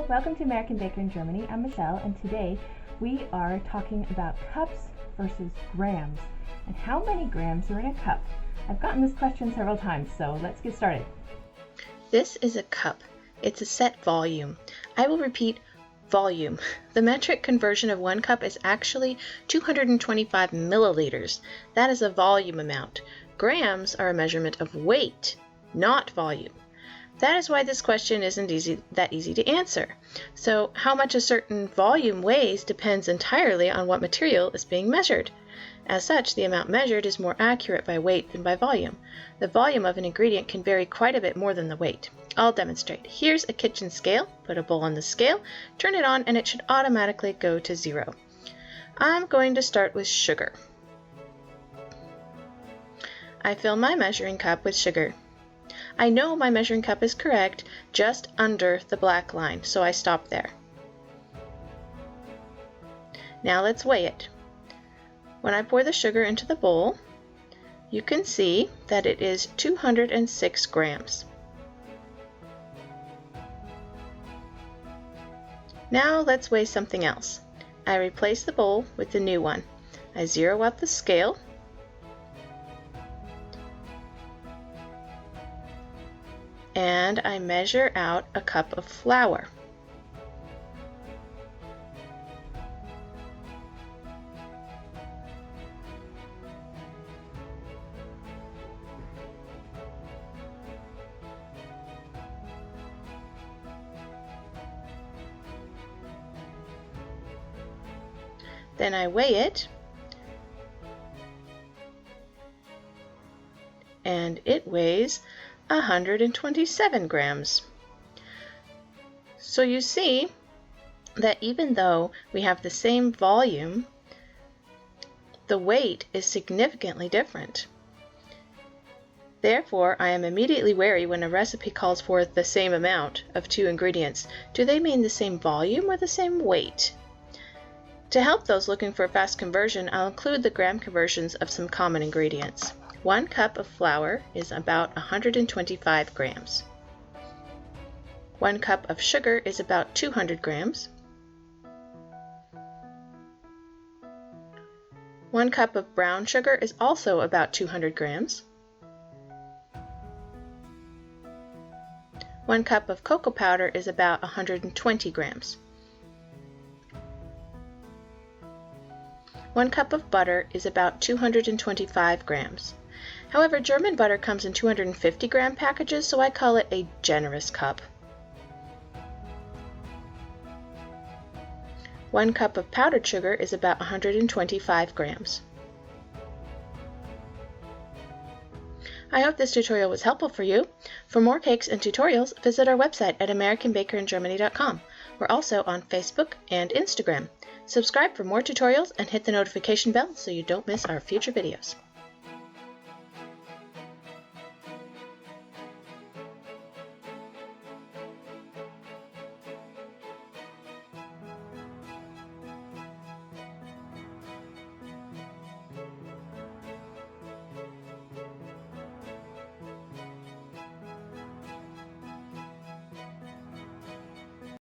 welcome to American Baker in Germany. I'm Michelle, and today we are talking about cups versus grams and how many grams are in a cup. I've gotten this question several times, so let's get started. This is a cup. It's a set volume. I will repeat volume. The metric conversion of 1 cup is actually 225 milliliters. That is a volume amount. Grams are a measurement of weight, not volume. That is why this question isn't that easy to answer. So how much a certain volume weighs depends entirely on what material is being measured. As such, the amount measured is more accurate by weight than by volume. The volume of an ingredient can vary quite a bit more than the weight. I'll demonstrate. Here's a kitchen scale. Put a bowl on the scale, turn it on, and it should automatically go to 0. I'm going to start with sugar. I fill my measuring cup with sugar. I know my measuring cup is correct, just under the black line, so I stop there. Now let's weigh it. When I pour the sugar into the bowl, you can see that it is 206 grams. Now let's weigh something else. I replace the bowl with the new one. I zero out the scale. And I measure out a cup of flour. Then I weigh it, and it weighs 127 grams. So you see that even though we have the same volume, the weight is significantly different. Therefore, I am immediately wary when a recipe calls for the same amount of 2 ingredients. Do they mean the same volume or the same weight? To help those looking for a fast conversion, I'll include the gram conversions of some common ingredients. 1 cup of flour is about 125 grams. 1 cup of sugar is about 200 grams. 1 cup of brown sugar is also about 200 grams. 1 cup of cocoa powder is about 120 grams. 1 cup of butter is about 225 grams. However, German butter comes in 250 gram packages, so I call it a generous cup. 1 cup of powdered sugar is about 125 grams. I hope this tutorial was helpful for you. For more cakes and tutorials, visit our website at AmericanBakerInGermany.com. We're also on Facebook and Instagram. Subscribe for more tutorials and hit the notification bell so you don't miss our future videos.